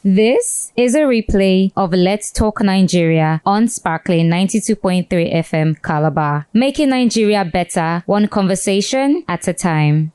This is a replay of Let's Talk Nigeria on Sparkling 92.3 FM Calabar, making Nigeria better, one conversation at a time.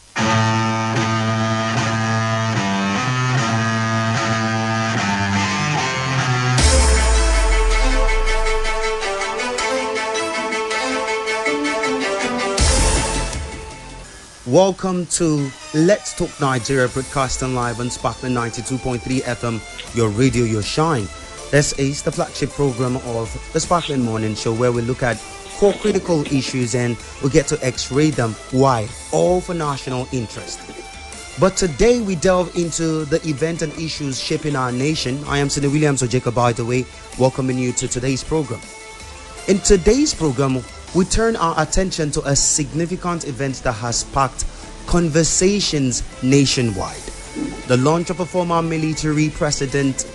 Welcome to Let's Talk Nigeria, broadcasting live on Sparkling 92.3 FM, your radio, your shine. This is the flagship program of the Sparkling Morning Show, where we look at core critical issues and we get to x-ray them. Why? All for national interest. But today we delve into the event and issues shaping our nation. I am Sidney Williams Ojeka, by the way, welcoming you to today's program. In today's program, we turn our attention to a significant event that has sparked conversations nationwide. The launch of a former military president,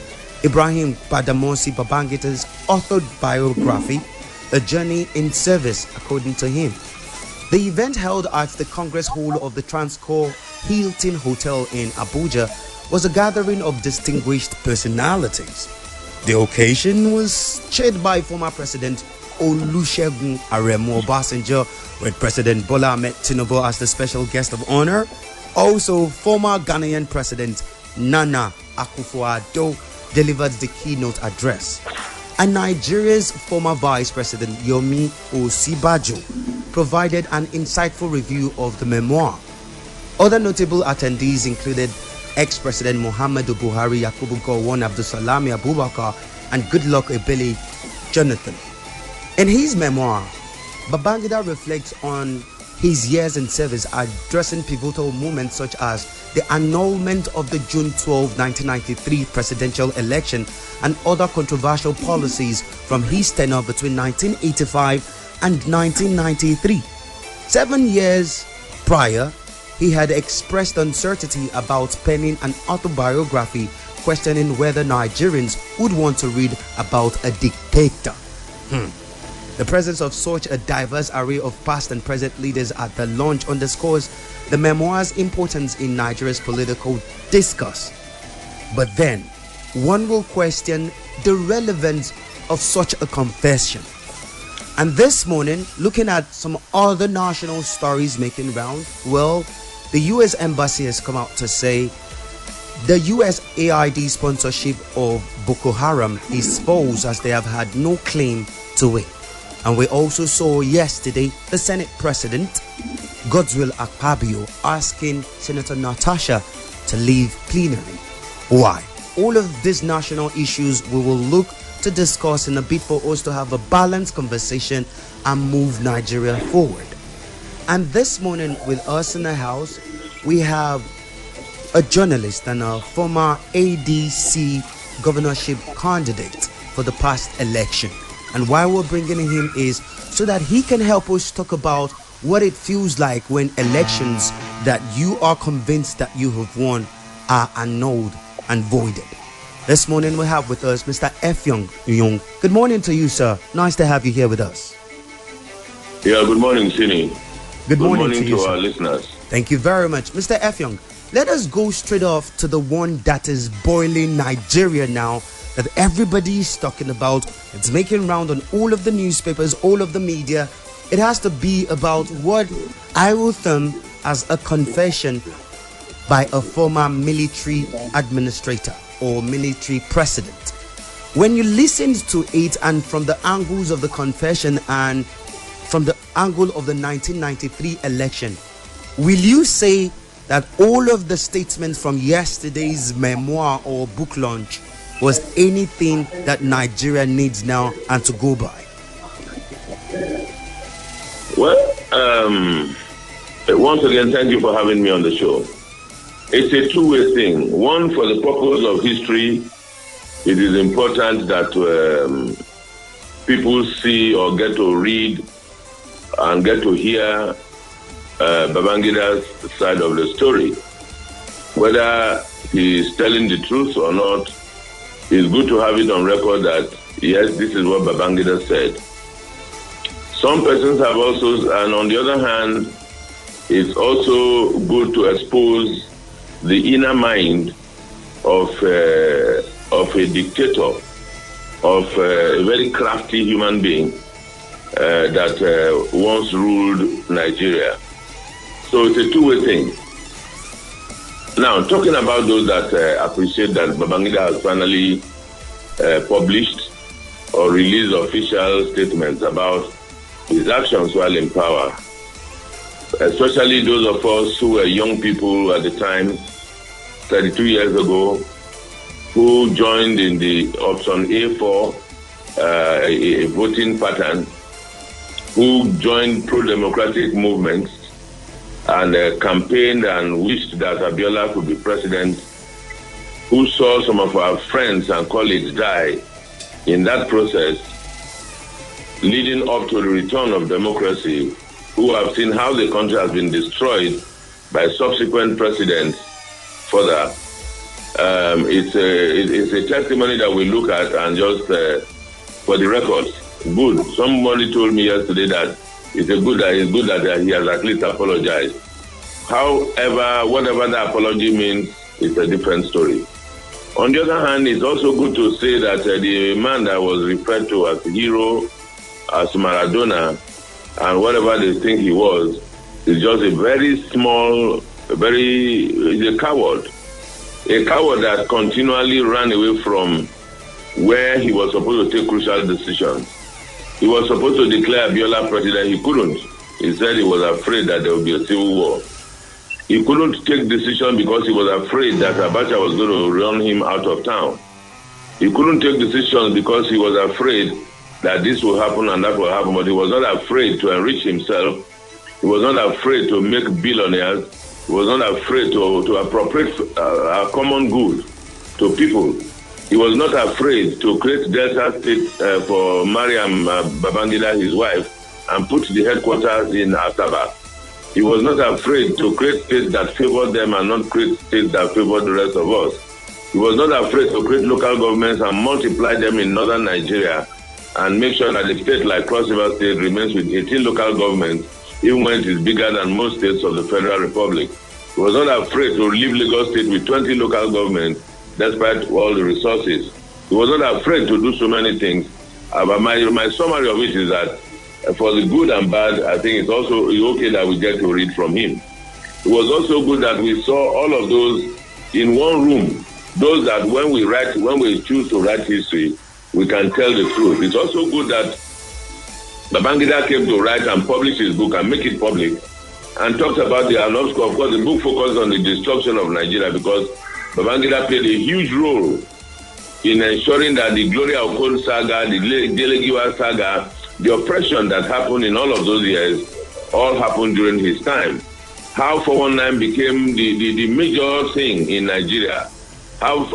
Ibrahim Badamasi Babangida's autobiography, A Journey in Service, according to him. The event, held at the Congress Hall of the Transcorp Hilton Hotel in Abuja, was a gathering of distinguished personalities. The occasion was chaired by former President Olusegun Aremu Obasanjo, with President Bola Ahmed Tinubu as the special guest of honor. Also, former Ghanaian President Nana Akufo-Addo delivered the keynote address. And Nigeria's former Vice President Yomi Osibajo provided an insightful review of the memoir. Other notable attendees included ex-President Muhammadu Buhari, Yakubu Gowon, Abdulsalami Abubakar, and Goodluck Ebele Jonathan. In his memoir, Babangida reflects on his years in service, addressing pivotal moments such as the annulment of the June 12, 1993 presidential election and other controversial policies from his tenure between 1985 and 1993. 7 years prior, he had expressed uncertainty about penning an autobiography, questioning whether Nigerians would want to read about a dictator. The presence of such a diverse array of past and present leaders at the launch underscores the memoir's importance in Nigeria's political discourse. But then, one will question the relevance of such a confession. And this morning, looking at some other national stories making round, well, the US Embassy has come out to say the USAID sponsorship of Boko Haram is false, as they have had no claim to it. And we also saw yesterday the Senate President, Godswill Akpabio, asking Senator Natasha to leave plenary. Why? All of these national issues we will look to discuss in a bit for us to have a balanced conversation and move Nigeria forward. And this morning with us in the house, we have a journalist and a former ADC governorship candidate for the past election. And why we're bringing him is so that he can help us talk about what it feels like when elections that you are convinced that you have won are annulled and voided. This morning we have with us Mr. Effiong Nyong. Good morning to you, sir. Nice to have you here with us. Yeah, good morning, Sini. Good morning to you, our listeners. Thank you very much. Mr. Effiong, let us go straight off to the one that is boiling Nigeria now, that everybody is talking about. It's making round on all of the newspapers, all of the media. It has to be about what I will term as a confession by a former military administrator or military president. When you listen to it, and from the angles of the confession and from the angle of the 1993 election, will you say that all of the statements from yesterday's memoir or book launch was anything that Nigeria needs now and to go by? Well, once again, thank you for having me on the show. It's a two-way thing. One, for the purpose of history, it is important that people see or get to read and get to hear Babangida's side of the story. Whether he's telling the truth or not, it's good to have it on record that, yes, this is what Babangida said. Some persons have also, and on the other hand, it's also good to expose the inner mind of of a dictator, of a very crafty human being that once ruled Nigeria. So it's a two-way thing. Now, talking about those that appreciate that Babangida has finally published or released official statements about his actions while in power, especially those of us who were young people at the time, 32 years ago, who joined in the option A4, a voting pattern, who joined pro-democratic movements and campaigned and wished that Abiola could be president, who saw some of our friends and colleagues die in that process, leading up to the return of democracy, who have seen how the country has been destroyed by subsequent presidents further. It's a testimony that we look at and just, for the record, good. Somebody told me yesterday that it's good that he has at least apologized. However, whatever the apology means, it's a different story. On the other hand, it's also good to say that the man that was referred to as a hero, as Maradona, and whatever they think he was, is just a very small, he's a coward. A coward that continually ran away from where he was supposed to take crucial decisions. He was supposed to declare Abiola president. He couldn't. He said he was afraid that there would be a civil war. He couldn't take decision because he was afraid that Abacha was going to run him out of town. He couldn't take decisions because he was afraid that this will happen and that will happen, but he was not afraid to enrich himself. He was not afraid to make billionaires. He was not afraid to appropriate a common good to people. He was not afraid to create Delta State for Mariam Babangida, his wife, and put the headquarters in Asaba. He was not afraid to create states that favored them and not create states that favored the rest of us. He was not afraid to create local governments and multiply them in northern Nigeria and make sure that a state like Cross River State remains with 18 local governments, even when it is bigger than most states of the Federal Republic. He was not afraid to leave Lagos State with 20 local governments, despite all the resources. He was not afraid to do so many things. But my summary of it is that for the good and bad, I think it's also okay that we get to read from him. It was also good that we saw all of those in one room, those that when we choose to write history, we can tell the truth. It's also good that Babangida came to write and publish his book and make it public and talked about the Analyst. Of course, the book focused on the destruction of Nigeria because Babangida played a huge role in ensuring that the Gloria Okonkwo saga, the Delegiwa saga, the oppression that happened in all of those years, all happened during his time. How 419 became the major thing in Nigeria. How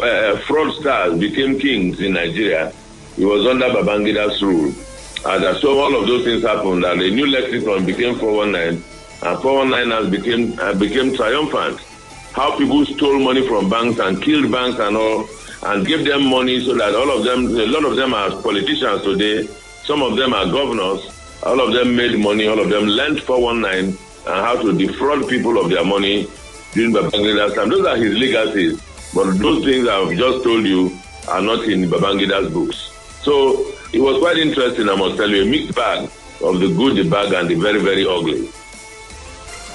fraudsters became kings in Nigeria. It was under Babangida's rule. And so all of those things happened, and a new lexicon became 419, and 419ers became triumphant. How people stole money from banks and killed banks and all, and gave them money so that a lot of them are politicians today, some of them are governors, all of them made money, all of them learned 419 and how to defraud people of their money during Babangida's time. Those are his legacies, but those things I've just told you are not in Babangida's books. So it was quite interesting, I must tell you, a mixed bag of the good, the bad, and the very, very ugly.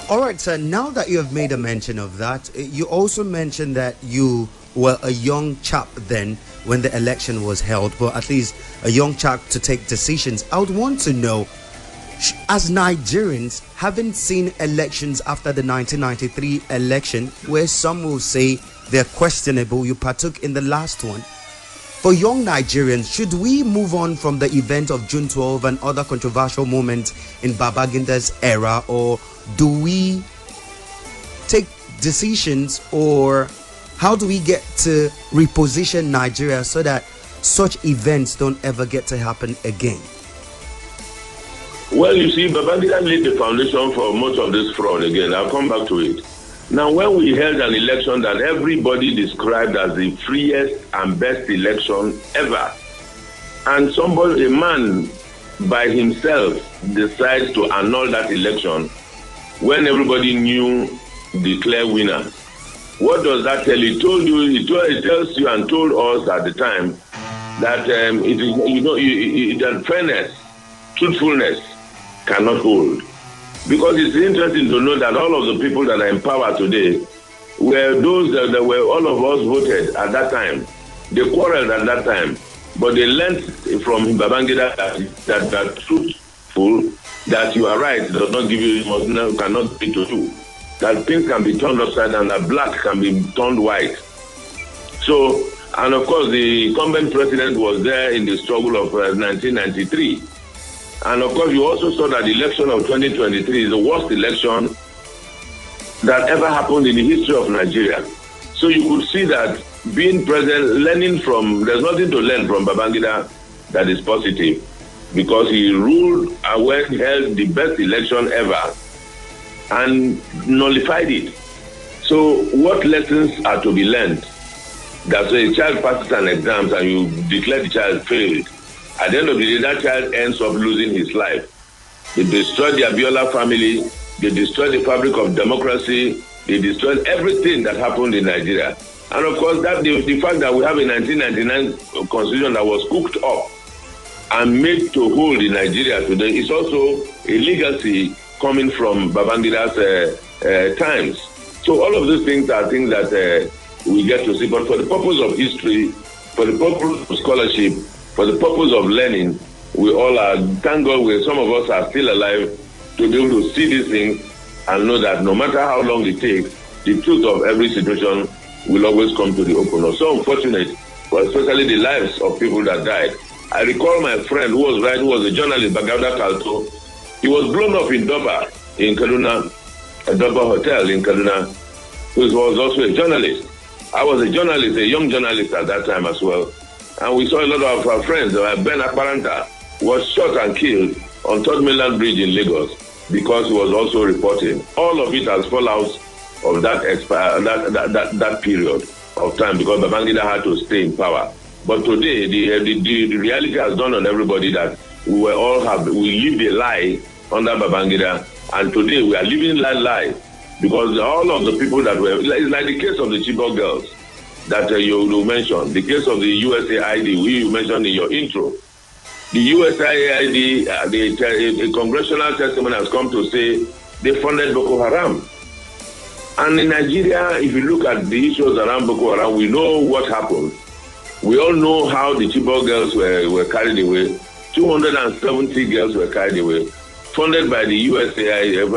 All right, sir, now that you have made a mention of that, you also mentioned that you were a young chap then when the election was held, but at least a young chap to take decisions. I would want to know, as Nigerians, having seen elections after the 1993 election, where some will say they're questionable, you partook in the last one. For young Nigerians, should we move on from the event of June 12 and other controversial moments in Babangida's era, or do we take decisions, or how do we get to reposition Nigeria so that such events don't ever get to happen again? Well, you see, Babangida laid the foundation for most of this fraud again. I'll come back to it. Now, when we held an election that everybody described as the freest and best election ever, and a man by himself decides to annul that election when everybody knew the clear winner, What does that tell you? It tells you and told us at the time that that fairness, truthfulness cannot hold. Because it's interesting to know that all of the people that are in power today were those that were all of us voted at that time. They quarreled at that time, but they learned from Babangida that truthful, that you are right, does not give you, cannot be to do. That things can be turned upside down, that black can be turned white. So, and of course, the incumbent president was there in the struggle of 1993. And of course, you also saw that the election of 2023 is the worst election that ever happened in the history of Nigeria. So you could see that being president, there's nothing to learn from Babangida that is positive, because he ruled and held the best election ever and nullified it. So what lessons are to be learned? That a child passes an exam and you declare the child failed. At the end of the day, that child ends up losing his life. They destroyed the Abiola family. They destroyed the fabric of democracy. They destroyed everything that happened in Nigeria. And of course, that the fact that we have a 1999 constitution that was cooked up and made to hold in Nigeria today is also a legacy coming from Babangida's times. So all of these things are things that we get to see. But for the purpose of history, for the purpose of scholarship, for the purpose of learning, we all are, thank God, some of us are still alive to be able to see these things and know that no matter how long it takes, the truth of every situation will always come to the open. It's so unfortunate, but especially the lives of people that died. I recall my friend who was a journalist, Bagauda Kalto. He was blown up in Doba, in Kaduna, a Doba hotel in Kaduna, who was also a journalist. I was a journalist, a young journalist at that time as well. And we saw a lot of our friends. Ben Aparanta was shot and killed on Third Mainland Bridge in Lagos because he was also reporting. All of it has fallen out of that period of time because Babangida had to stay in power. But today, the reality has dawned on everybody that we lived a lie under Babangida, and today we are living that lie because all of the people that were, it's like the case of the Chibok girls that you mentioned, the case of the USAID you mentioned in your intro. The USAID, the congressional testimony has come to say they funded Boko Haram. And in Nigeria, if you look at the issues around Boko Haram, we know what happened. We all know how the Chibok girls were carried away. 270 girls were carried away, funded by the USAID,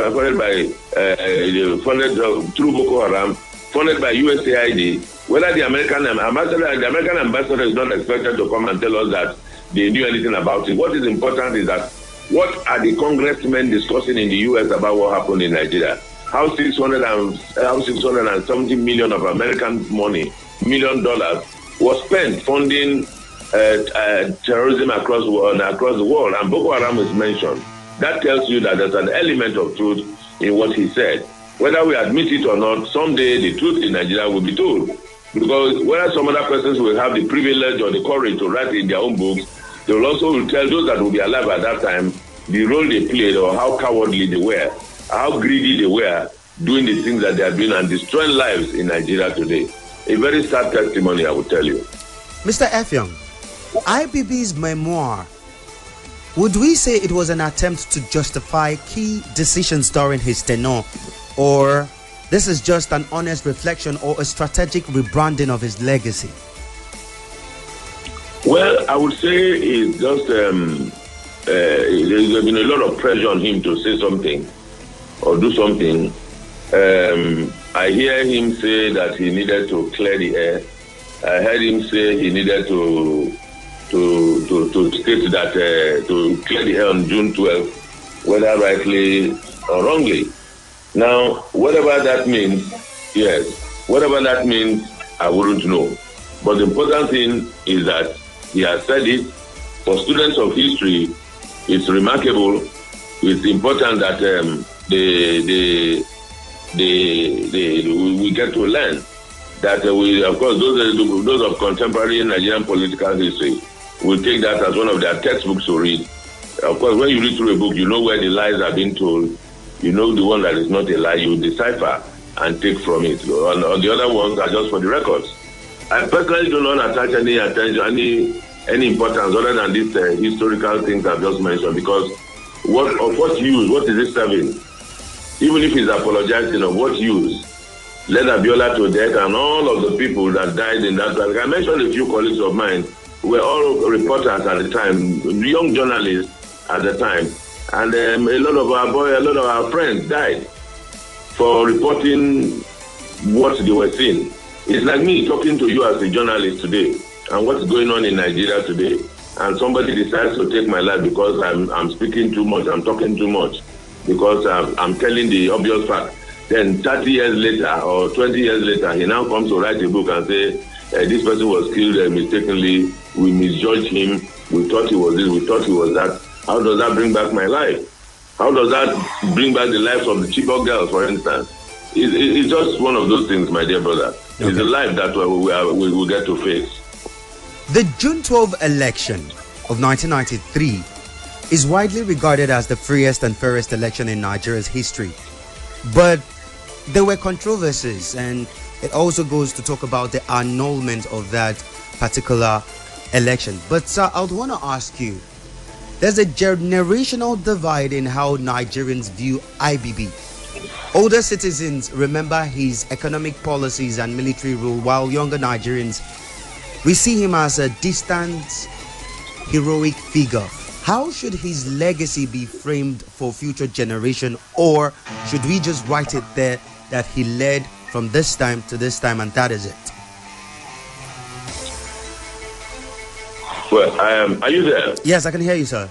funded through Boko Haram, funded by USAID. Whether the American ambassador is not expected to come and tell us that they knew anything about it. What is important is that what are the congressmen discussing in the US about what happened in Nigeria? How $670 million of American money, $1 million, was spent funding terrorism across the world, and Boko Haram is mentioned. That tells you that there's an element of truth in what he said. Whether we admit it or not, someday the truth in Nigeria will be told. Because whether some other persons will have the privilege or the courage to write in their own books, they will also tell those that will be alive at that time the role they played or how cowardly they were, how greedy they were doing the things that they are doing and destroying lives in Nigeria today. A very sad testimony, I will tell you. Mr. Effiong, IBB's memoir, would we say it was an attempt to justify key decisions during his tenure, or this is just an honest reflection or a strategic rebranding of his legacy? Well, I would say it's just there's been a lot of pressure on him to say something or do something. I hear him say that he needed to clear the air. I heard him say he needed to state that to clear the air on June 12th, whether rightly or wrongly. Now, whatever that means, yes, whatever that means, I wouldn't know. But the important thing is that he has said it. For students of history, it's remarkable. It's important that we get to learn that of course, those of contemporary Nigerian political history will take that as one of their textbooks to read. Of course, when you read through a book, you know where the lies are being told. You know the one that is not a lie, you decipher. and take from it. And the other ones are just for the records. I personally do not attach any attention, any importance other than these historical things I've just mentioned, because what use? What is it serving? Even if he's apologizing, of what use? Let Abiola to death and all of the people that died in that. Like I mentioned, a few colleagues of mine were all reporters at the time, young journalists at the time, and a lot of our friends died for reporting what they were seeing. It's like me talking to you as a journalist today, and what's going on in Nigeria today, and somebody decides to take my life because I'm speaking too much, I'm talking too much, because I'm telling the obvious fact. Then 30 years later or 20 years later, he now comes to write a book and say, this person was killed mistakenly, we misjudged him, we thought he was this, we thought he was that. How does that bring back my life? How does that bring back the lives of the Chibok girls, for instance? It's just one of those things, my dear brother. Okay. It's a life that we will get to face. The June 12 election of 1993 is widely regarded as the freest and fairest election in Nigeria's history. But there were controversies, and it also goes to talk about the annulment of that particular election. But sir, I would want to ask you, there's a generational divide in how Nigerians view IBB. Older citizens remember his economic policies and military rule, while younger Nigerians, we see him as a distant, heroic figure. How should his legacy be framed for future generation, or should we just write it there that he led from this time to this time and that is it? Well, are you there? Yes, I can hear you, sir.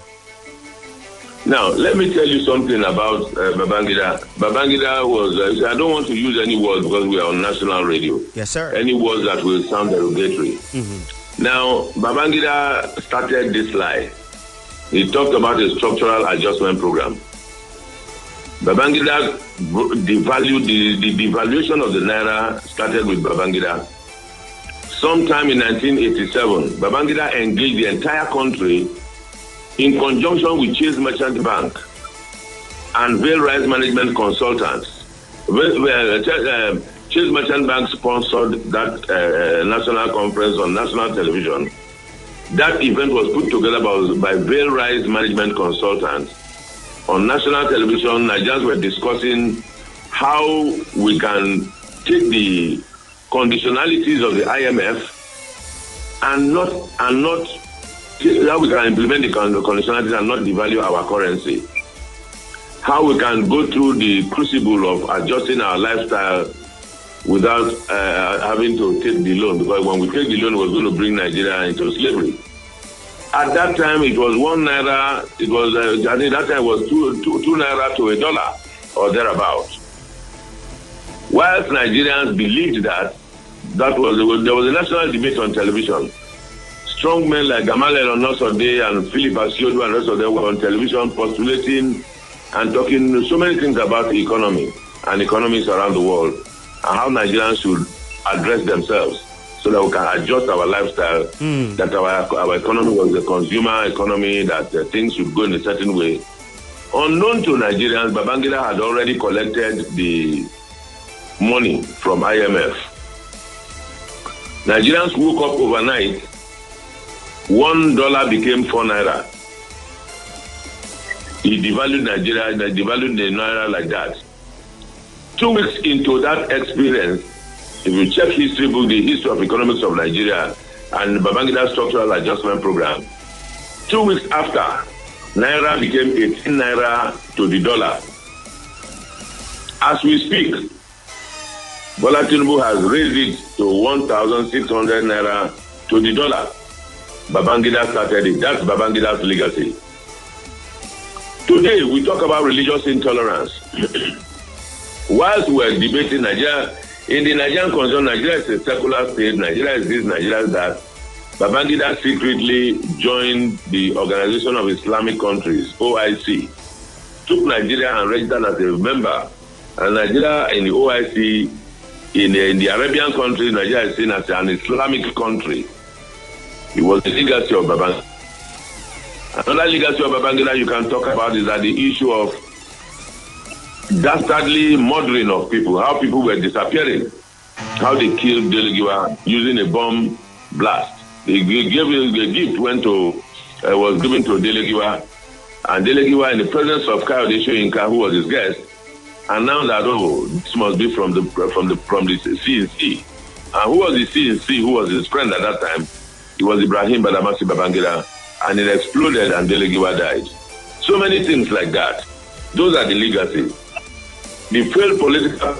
Now, let me tell you something about Babangida. Babangida was, I don't want to use any words because we are on national radio. Yes, sir. Any words that will sound derogatory. Mm-hmm. Now, Babangida started this lie. He talked about a structural adjustment program. Babangida devalued the devaluation of the Naira started with Babangida. Sometime in 1987, Babangida engaged the entire country in conjunction with Chase Merchant Bank and Veil Rise Management Consultants. Chase Merchant Bank sponsored that national conference on national television. That event was put together by Veil Rise Management Consultants. On national television, Nigerians were discussing how we can take the conditionalities of the IMF and not how we can implement the conditionalities and not devalue our currency. How we can go through the crucible of adjusting our lifestyle without having to take the loan, because when we take the loan, we're going to bring Nigeria into slavery. At that time, it was 1 naira. It was I think that time was two naira to $1 or thereabout. Whilst Nigerians believed that there was a national debate on television. Strong men like Gamal Elonnosode and Philip Asiodu and the rest of them were on television postulating and talking so many things about the economy and economies around the world and how Nigerians should address themselves so that we can adjust our lifestyle, that our economy was a consumer economy, that things should go in a certain way. Unknown to Nigerians, Babangida had already collected the money from IMF. Nigerians woke up overnight, $1 became 4 naira. He devalued Nigeria, they devalued the naira like that. 2 weeks into that experience, if you check history book, the history of economics of Nigeria and Babangida structural adjustment program, 2 weeks after, naira became 18 naira to the dollar. As we speak, Bola Tinubu has raised it to 1,600 naira to the dollar. Babangida started it. That's Babangida's legacy. Today, we talk about religious intolerance. Whilst we are debating Nigeria, in the Nigerian concern, Nigeria is a secular state, Nigeria is this, Nigeria is that. Babangida secretly joined the Organization of Islamic Countries, OIC, took Nigeria and registered as a member. And Nigeria in the OIC, in the Arabian countries, Nigeria is seen as an Islamic country. It was the legacy of Babangida. Another legacy of Babangida you can talk about is that the issue of dastardly murdering of people, how people were disappearing, how they killed Delegiwa using a bomb blast. They gave a gift was given to Delegiwa, and Delegiwa, in the presence of Kayode Soyinka, who was his guest, announced that this must be from the CNC. And who was the CNC? Who was his friend at that time? It was Ibrahim Badamasi Babangida, and it exploded, and Delegiwa died. So many things like that. Those are the legacy. The failed political.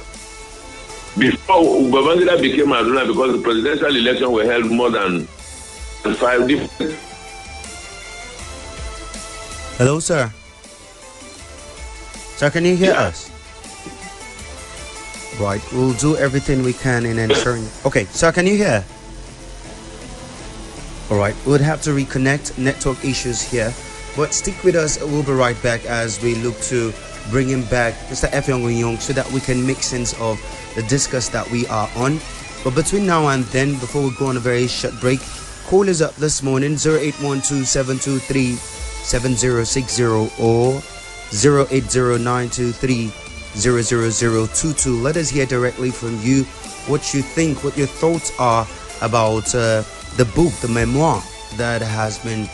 Before Babangida became Aduna, because the presidential election were held more than 5 different. Hello, sir. Sir, can you hear us? Right, we'll do everything we can in ensuring. Okay, sir, can you hear? All right, we'll have to reconnect. Network issues here, but stick with us. We'll be right back as we look to bring him back, Mr. Effiong Nyong, so that we can make sense of the discuss that we are on. But between now and then, before we go on a very short break, call us up this morning 0812-723-7060 or 080923-00022. Let us hear directly from you what you think, what your thoughts are about the book, the memoir that has been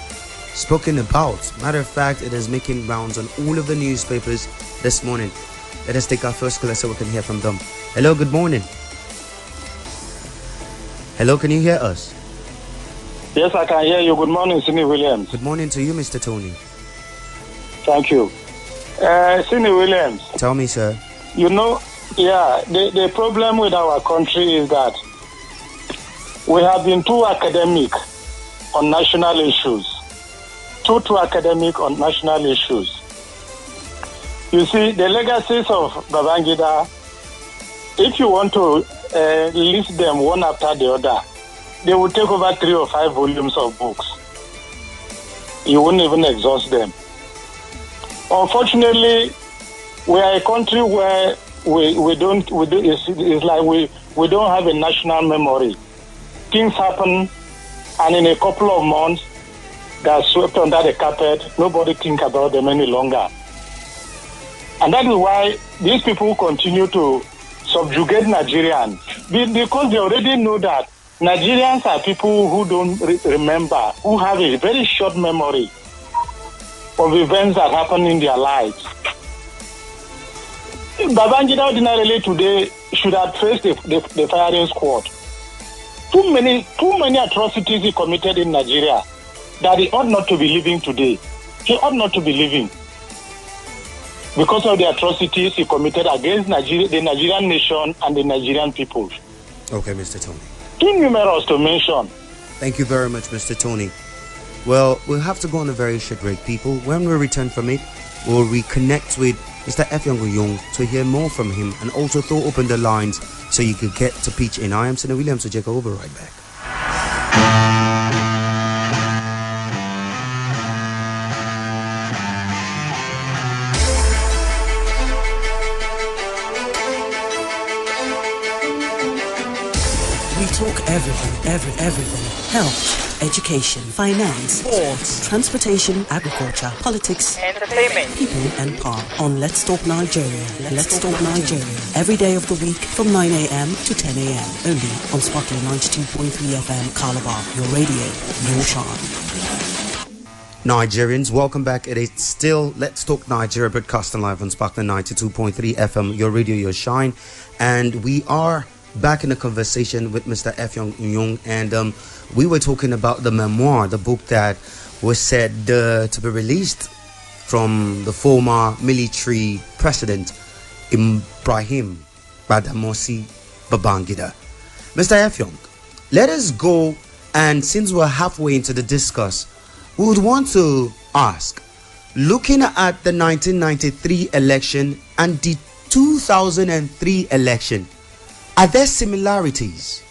spoken about. Matter of fact, it is making rounds on all of the newspapers this morning. Let us take our first caller so we can hear from them. Hello, good morning. Hello, can you hear us? Yes, I can hear you. Good morning, Sidney Williams. Good morning to you, Mr. Tony. Thank you. Sidney Williams. Tell me, sir. You know, the problem with our country is that we have been too academic on national issues. Too academic on national issues. You see, the legacies of Babangida, if you want to list them one after the other, they will take over 3 or 5 volumes of books. You wouldn't even exhaust them. Unfortunately, we are a country where we don't have a national memory. Things happen, and in a couple of months, they are swept under the carpet. Nobody thinks about them any longer. And that is why these people continue to subjugate Nigerians, because they already know that Nigerians are people who don't remember, who have a very short memory of events that happen in their lives. Babangida ordinarily today should have faced the firing squad. Too many atrocities he committed in Nigeria that he ought not to be living today. He ought not to be living because of the atrocities he committed against the Nigerian nation and the Nigerian people. Okay, Mr. Tony. Too numerous to mention. Thank you very much, Mr. Tony. Well, we'll have to go on a very short break, people. When we return from it, we'll reconnect with Mr. Effiong Nyong to hear more from him and also throw open the lines so you could get to pitch in. I am Sidney Williams, so check over right back. We talk everything. Health, education, finance, sports, transportation, agriculture, politics, entertainment, people and power on Let's Talk Nigeria. Let's Talk Nigeria. Every day of the week from 9 a.m. to 10 a.m. Only on Sparkling 92.3 FM Calabar. Your radio, your shine. Nigerians, welcome back. It is still Let's Talk Nigeria, broadcasting live on Sparkling 92.3 FM, your radio, your shine. And we are back in a conversation with Mr. Effiong Nyong, and we were talking about the memoir, the book that was said to be released from the former military president Ibrahim Badamasi Babangida. Mr. Effiong, let us go, and since we're halfway into the discuss, we would want to ask, looking at the 1993 election and the 2003 election, are there similarities?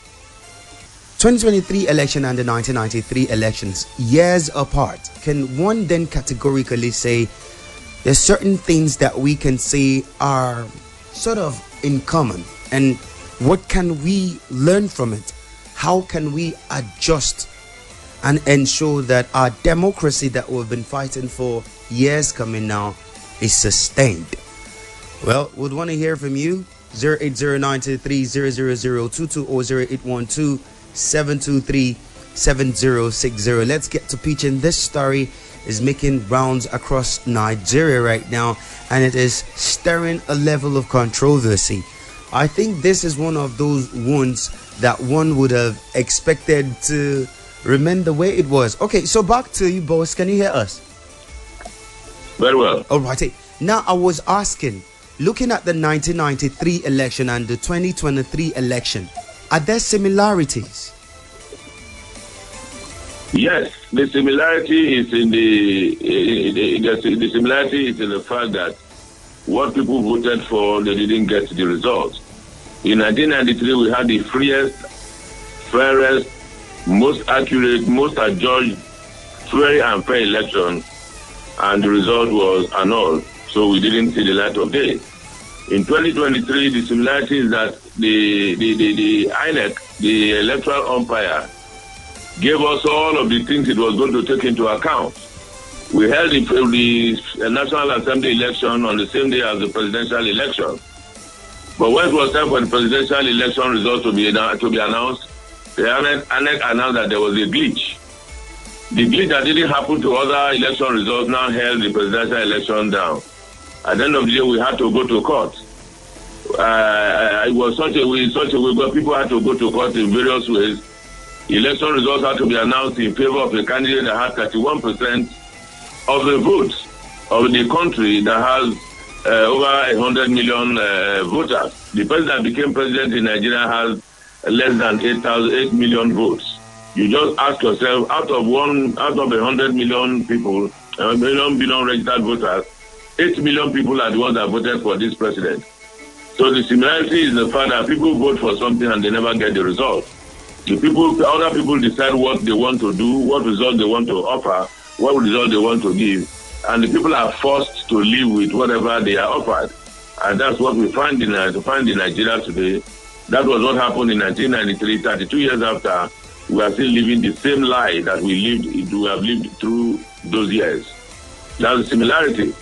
2023 election and the 1993 elections, years apart. Can one then categorically say there's certain things that we can say are sort of in common? And what can we learn from it? How can we adjust and ensure that our democracy that we've been fighting for years coming now is sustained? Well, would want to hear from you. 08093000022 or 0812-723-7060. Let's get to pitching. This story is making rounds across Nigeria right now, and it is stirring a level of controversy. I think this is one of those ones that one would have expected to remain the way it was. Okay, so back to you, boss. Can you hear us? Very well. All right. Now, I was asking, looking at the 1993 election and the 2023 election, are there similarities? Yes, the similarity is in the similarity is in the fact that what people voted for, they didn't get the results. In 1993, we had the freest, fairest, most accurate, most adjudged, fair and fair election, and the result was annulled. So we didn't see the light of day. In 2023, the similarity is that the INEC, the electoral umpire, gave us all of the things it was going to take into account. We held the National Assembly election on the same day as the presidential election. But when it was time for the presidential election results to be announced, the INEC announced that there was a glitch. The glitch that didn't happen to other election results now held the presidential election down. At the end of the day, we had to go to court. It was such a way where people had to go to court in various ways. Election results had to be announced in favor of a candidate that had 31% of the votes of the country that has over 100 million voters. The person that became president in Nigeria has less than 8 million votes. You just ask yourself, out of 100 million people, million registered voters, 8 million people are the ones that voted for this president. So the similarity is the fact that people vote for something and they never get the result. Other people decide what they want to do, what result they want to offer, what result they want to give, and the people are forced to live with whatever they are offered. And that's what we find in Nigeria today. That was what happened in 1993, 32 years after. We are still living the same lie that we have lived through those years. That's the similarity.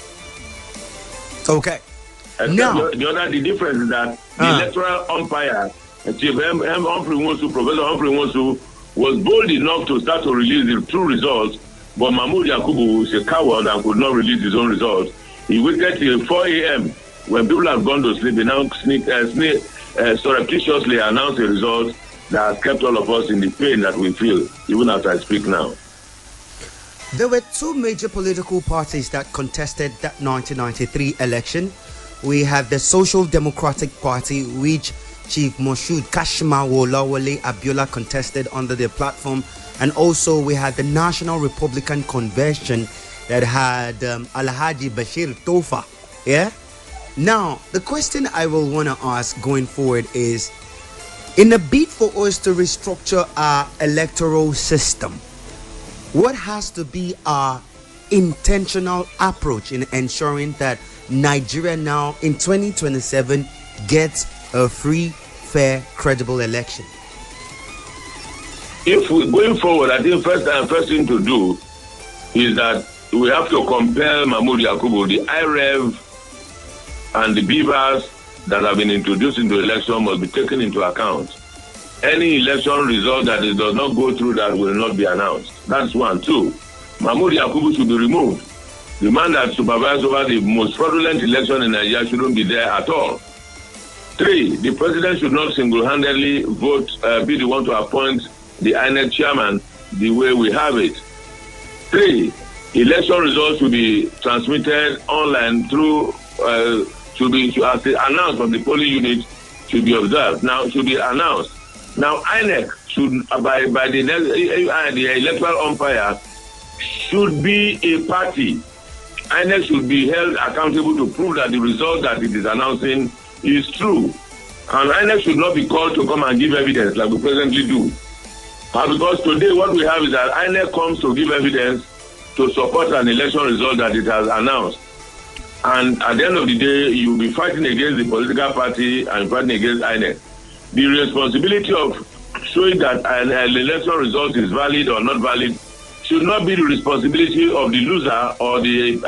Okay. Now, the difference is that the electoral umpire, Chief Professor Humphrey Nwosu, was bold enough to start to release the true results, but Mahmoud Yakubu is a coward and could not release his own results. He waited till 4 a.m. when people have gone to sleep. He now surreptitiously announced the results that has kept all of us in the pain that we feel, even as I speak now. There were two major political parties that contested that 1993 election. We had the Social Democratic Party, which Chief Moshood Kashimawo Abiola contested under their platform, and also we had the National Republican Convention that had Alhaji Bashir Tofa. Yeah. Now, the question I will want to ask going forward is, in a bid for us to restructure our electoral system, what has to be our intentional approach in ensuring that Nigeria now in 2027 gets a free, fair, credible election? If we're going forward, I think first thing to do is that we have to compel Mahmoud Yakubu, the IREV and the beavers that have been introduced into election must be taken into account. Any election result that it does not go through that will not be announced. That's one. Two, Mahmoud Yakubu should be removed. The man that supervised over the most fraudulent election in Nigeria shouldn't be there at all. Three, the president should not single-handedly be the one to appoint the INEC chairman the way we have it. Three, election results should be transmitted online through, should be announced on the polling unit, should be observed. Now, should be announced. Now, INEC should, by the electoral umpire, should be a party. INEC should be held accountable to prove that the result that it is announcing is true. And INEC should not be called to come and give evidence like we presently do. Because today what we have is that INEC comes to give evidence to support an election result that it has announced. And at the end of the day, you will be fighting against the political party and fighting against INEC. The responsibility of showing that an election result is valid or not valid should not be the responsibility of the loser or the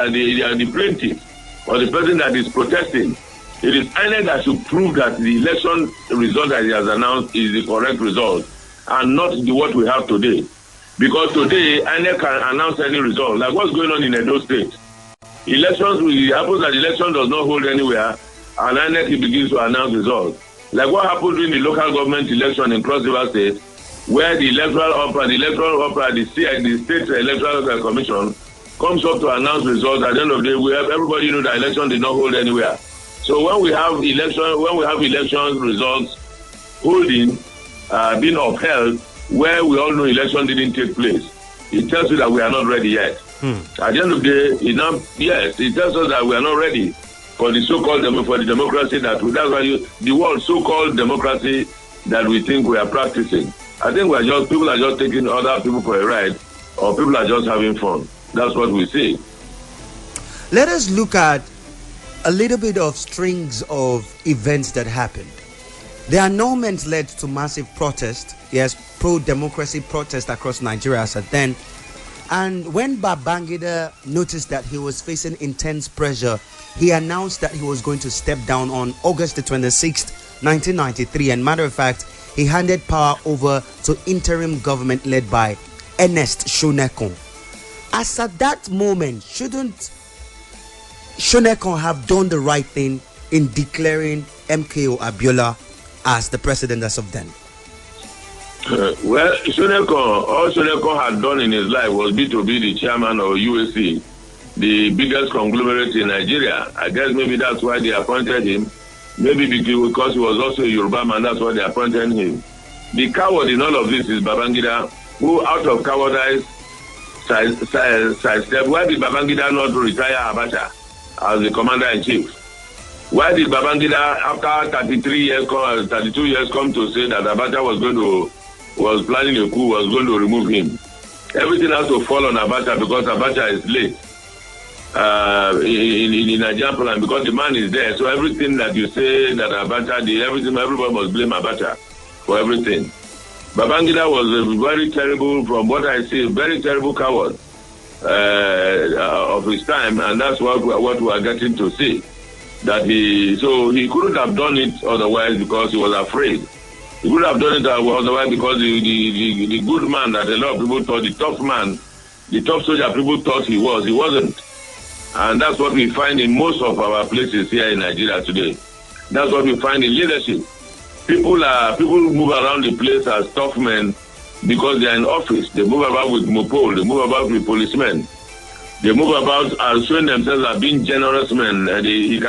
plaintiff or the person that is protesting. It is INEC that should prove that the election result that he has announced is the correct result and not what we have today. Because today, INEC can announce any result. Like what's going on in Edo State. Elections, it happens that the election does not hold anywhere, and INEC begins to announce results. Like what happened during the local government election in Cross River State, where the state electoral commission comes up to announce results. At the end of the day, everybody know that election did not hold anywhere. So when we have election results holding, being upheld, where we all know election didn't take place, it tells you that we are not ready yet. At the end of the day, it tells us that we are not ready for the so-called democracy that's why the word so-called democracy that we think we are practicing. I think people are just taking other people for a ride, or people are just having fun. That's what we see. Let us look at a little bit of strings of events that happened. The annulment led to massive protest. Yes, pro-democracy protest across Nigeria as at then. And when Babangida noticed that he was facing intense pressure, he announced that he was going to step down on August the 26th, 1993. And matter of fact, he handed power over to interim government led by Ernest Shonekan. As at that moment, shouldn't Shonekan have done the right thing in declaring MKO Abiola as the president as of then? Well, all Shonekan had done in his life was to be the chairman of UAC, the biggest conglomerate in Nigeria. I guess maybe that's why they appointed him. Maybe because he was also a Yoruba man, that's why they appointed him. The coward in all of this is Babangida, who out of cowardice sidestep. Why did Babangida not retire Abacha as the commander-in-chief? Why did Babangida, after 32 years, come to say that Abacha was planning a coup, was going to remove him? Everything has to fall on Abacha because Abacha is late in the Nigerian plan, because the man is there. So everything that you say that Abacha did, everybody must blame Abacha for everything. Babangida was a very terrible, from what I see, very terrible coward of his time, and that's what we are getting to see. That he couldn't have done it otherwise because he was afraid. He couldn't have done it otherwise because the good man that a lot of people thought, the tough man, the tough soldier people thought he wasn't. And that's what we find in most of our places here in Nigeria today. That's what we find in leadership. People move around the place as tough men because they are in office. They move about with mopole. They move about with policemen. They move about as showing themselves as being generous men. He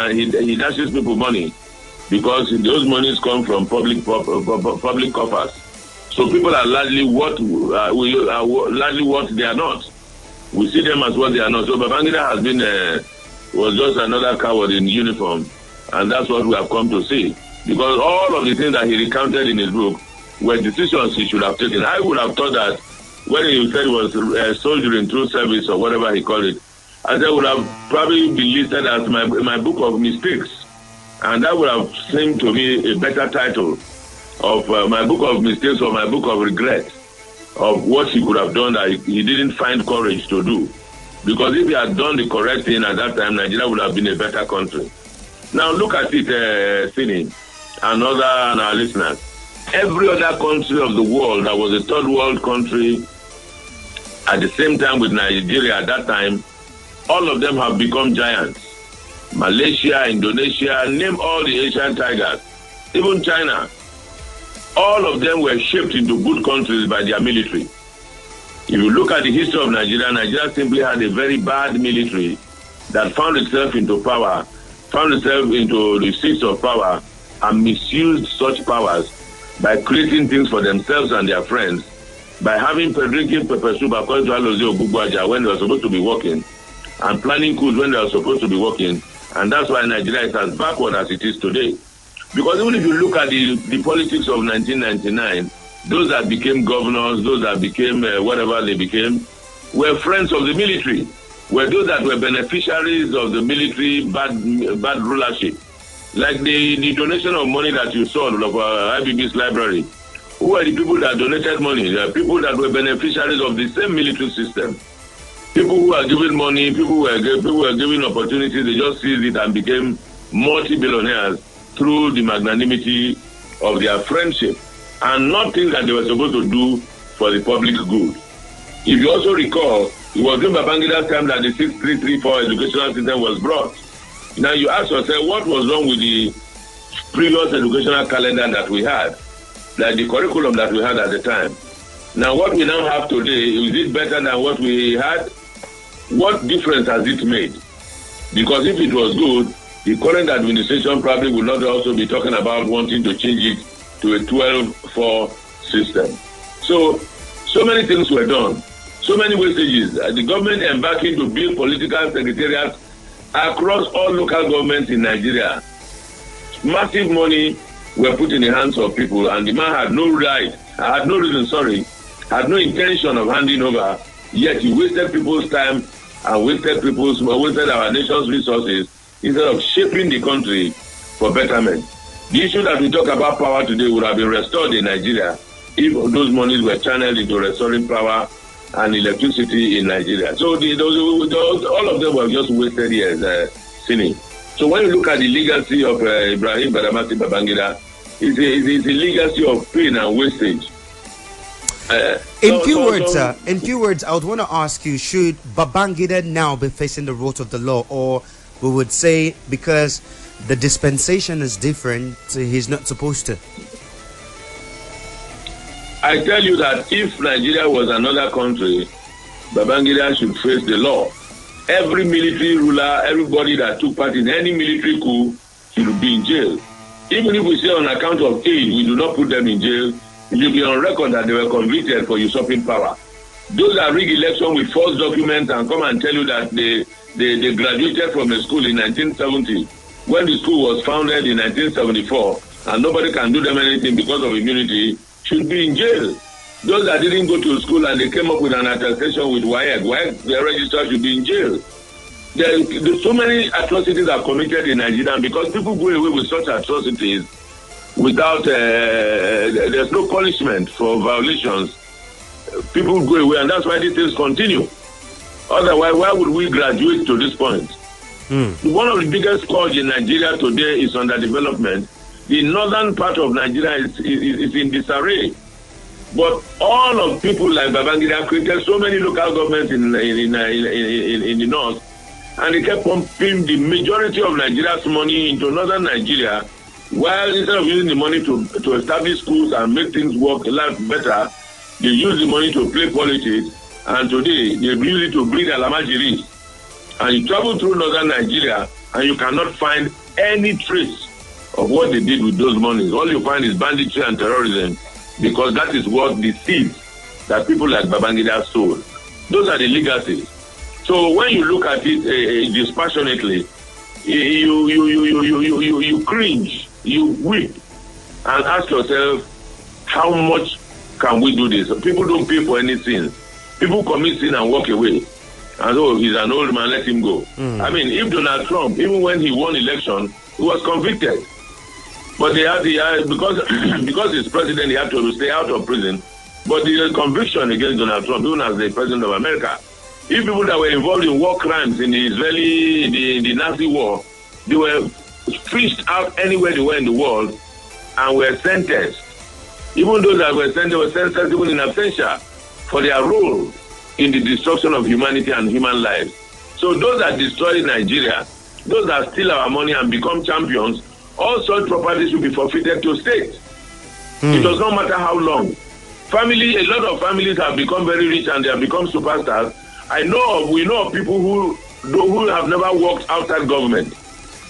dashes people money because those monies come from public coffers. So people are largely what they are not. We see them as what they are not. So Babangida was just another coward in uniform, and that's what we have come to see. Because all of the things that he recounted in his book were decisions he should have taken. I would have thought that when he said he was soldiering through service or whatever he called it, I said would have probably been listed as my book of mistakes. And that would have seemed to me a better title of my book of mistakes or my book of regret of what he could have done that he didn't find courage to do. Because if he had done the correct thing at that time, Nigeria would have been a better country. Now look at it, Sini, and our listeners. Every other country of the world that was a third world country at the same time with Nigeria at that time, all of them have become giants. Malaysia, Indonesia, name all the Asian tigers, even China. All of them were shaped into good countries by their military. If you look at the history of Nigeria, Nigeria simply had a very bad military that found itself into power, found itself into the seats of power, and misused such powers by creating things for themselves and their friends, by drinking pepper soup according to Alozie Ogbugbaja when they were supposed to be working, and planning coups when they were supposed to be working. And that's why Nigeria is as backward as it is today. Because even if you look at the politics of 1999, those that became governors, those that became whatever they became, were friends of the military, were those that were beneficiaries of the military bad rulership. Like the donation of money that you saw of Ibb'S library. Who are the people that donated money? They are people that were beneficiaries of the same military system. People who are giving money, people who are giving opportunities, they just seized it and became multi-billionaires through the magnanimity of their friendship and not things that they were supposed to do for the public good. If you also recall, it was in Babangida's time that the 6334 educational system was brought. Now you ask yourself, what was wrong with the previous educational calendar that we had, like the curriculum that we had at the time? Now what we now have today, is it better than what we had? What difference has it made? Because if it was good, the current administration probably would not also be talking about wanting to change it to a 12-4 system. So many things were done. So many wastages. The government embarking to build political secretariats across all local governments in Nigeria. Massive money were put in the hands of people, and the man had no intention of handing over, yet he wasted people's time and wasted our nation's resources instead of shaping the country for betterment. The issue that we talk about power today would have been restored in Nigeria if those monies were channeled into restoring power and electricity in Nigeria. So all of them were just wasted years, Sini. So when you look at the legacy of Ibrahim Badamasi Babangida, it's a legacy of pain and wastage. In few words, I would want to ask you, should Babangida now be facing the wrath of the law, or we would say because the dispensation is different, he's not supposed to? I tell you that if Nigeria was another country, Babangida should face the law. Every military ruler, everybody that took part in any military coup should be in jail. Even if we say on account of aid, we do not put them in jail, it will be on record that they were convicted for usurping power. Those that rig election with false documents and come and tell you that they graduated from a school in 1970, when the school was founded in 1974, and nobody can do them anything because of immunity, should be in jail. Those that didn't go to school and they came up with an attestation with WAEC, their registrar should be in jail. There's so many atrocities are committed in Nigeria, and because people go away with such atrocities without, there's no punishment for violations. People go away, and that's why these things continue. Otherwise, why would we graduate to this point? One of the biggest scourge in Nigeria today is underdevelopment. The northern part of Nigeria is in disarray. But all of people like Babangida created so many local governments in the north, and they kept pumping the majority of Nigeria's money into northern Nigeria, while instead of using the money to establish schools and make things work a lot better, they use the money to play politics, and today they use it to breed alamajiris. And you travel through northern Nigeria, and you cannot find any trace of what they did with those monies. All you find is banditry and terrorism, because that is what the seeds that people like Babangida sowed. Those are the legacies. So when you look at it dispassionately, you cringe, you weep, and ask yourself, how much can we do this? People don't pay for any sin. People commit sin and walk away. And he's an old man, let him go. I mean, if Donald Trump, even when he won election, he was convicted. But they had because he's president, he had to stay out of prison. But the conviction against Donald Trump, even as the president of America, if people that were involved in war crimes in the the Nazi war, they were fished out anywhere they were in the world and were sentenced. Even those that were sentenced were sentenced even in absentia for their role in the destruction of humanity and human lives. So those that destroy Nigeria, those that steal our money and become champions, all such properties should be forfeited to state. It does not matter how long. A lot of families have become very rich and they have become superstars. We know of people who have never worked outside government.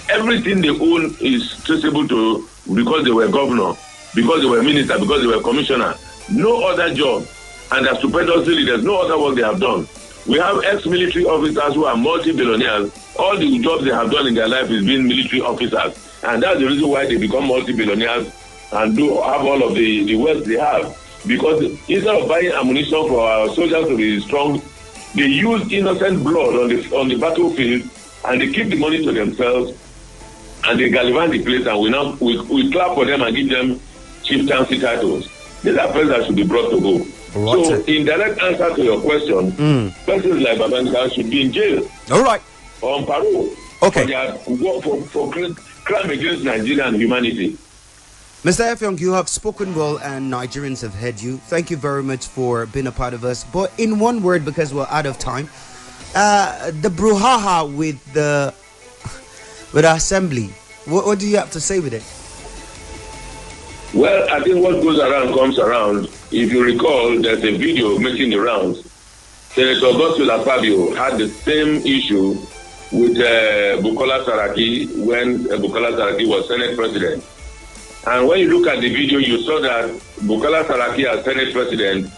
Everything they own is traceable to because they were governor, because they were minister, because they were commissioner. No other job. And as stupendously leaders, no other work they have done. We have ex-military officers who are multi-billionaires. All the jobs they have done in their life is being military officers. And that's the reason why they become multi-billionaires and do have all of the wealth they have. Because instead of buying ammunition for our soldiers to be strong, they use innocent blood on the battlefield, and they keep the money to themselves, and they gallivant the place, and we clap for them and give them chieftaincy titles. These are persons that should be brought to go. Right. So, in direct answer to your question, persons like Babangida should be in jail. All right. Or on parole. Okay. For crime against Nigerian humanity. Mr. Effiong, you have spoken well and Nigerians have heard you. Thank you very much for being a part of us. But in one word, because we're out of time, the brouhaha with the assembly, what do you have to say with it? Well, I think what goes around comes around. If you recall, there's a video making the rounds. Senator Akpabio had the same issue with Bukola Saraki when Bukola Saraki was Senate President. And when you look at the video, you saw that Bukola Saraki as Senate President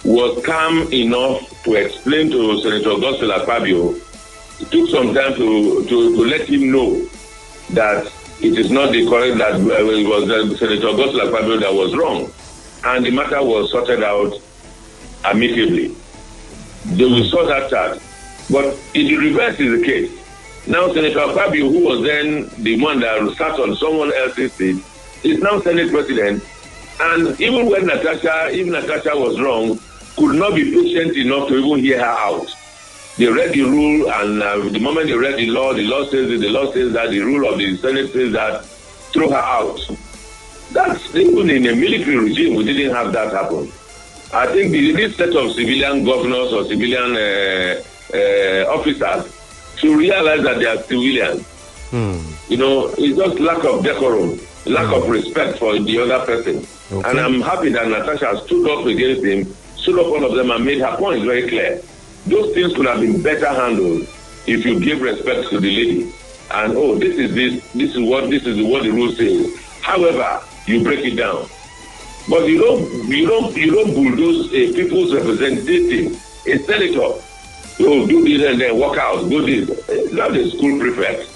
was calm enough to explain to Senator Akpabio. It took some time to let him know that it is not the correct, that it was Senator Akpabio that was wrong. And the matter was sorted out amicably. They will sort that out. But in the reverse is the case. Now Senator Akpabio, who was then the one that sat on someone else's seat, is now Senate President, and even when Natasha was wrong, could not be patient enough to even hear her out. They read the rule, and the moment they read the law says that the rule of the Senate says that, throw her out. That's even in a military regime, we didn't have that happen. I think this set of civilian governors or civilian officers should realize that they are civilians. You know, it's just lack of decorum. Lack of respect for the other person. Okay. And I'm happy that Natasha stood up against him, stood up all of them and made her point very clear. Those things could have been better handled if you give respect to the lady. And this is what the rule says. However, you break it down. But you don't bulldoze a people's representative, a senator. Do this and then walk out, do this. It's not a school prefect.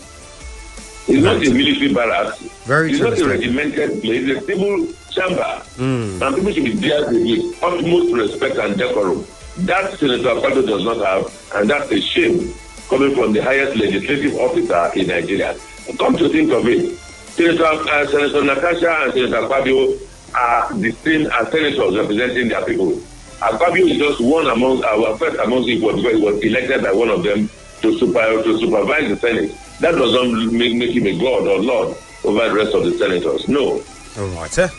It's not a military barracks. It's not a regimented place. It's a civil chamber. And people should be dealt with utmost respect and decorum. That Senator Akpabio does not have, and that's a shame coming from the highest legislative officer in Nigeria. Come to think of it, Senator Natasha and Senator Akpabio are the same as senators representing their people. Akpabio is just one among first among equals because he was elected by one of them to supervise the Senate. That does not make him a god or lord over the rest of the senators. No. All right, sir.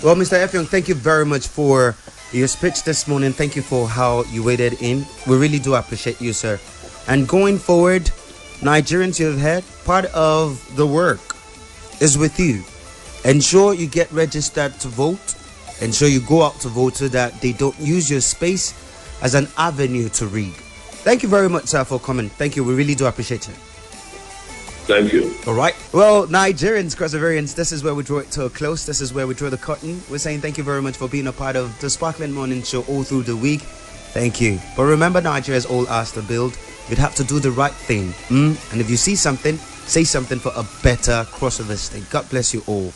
Well, Mr. Effiong, thank you very much for your speech this morning. Thank you for how you waded in. We really do appreciate you, sir. And going forward, Nigerians, you have heard, part of the work is with you. Ensure you get registered to vote. Ensure you go out to vote so that they don't use your space as an avenue to rig. Thank you very much, sir, for coming. Thank you. We really do appreciate it. Thank you. All right. Well, Nigerians, Perseverance, this is where we draw it to a close. This is where we draw the curtain. We're saying thank you very much for being a part of the Sparkling Morning Show all through the week. Thank you. But remember, Nigeria's all asked to build. You'd have to do the right thing. And if you see something, say something for a better crossover state. God bless you all.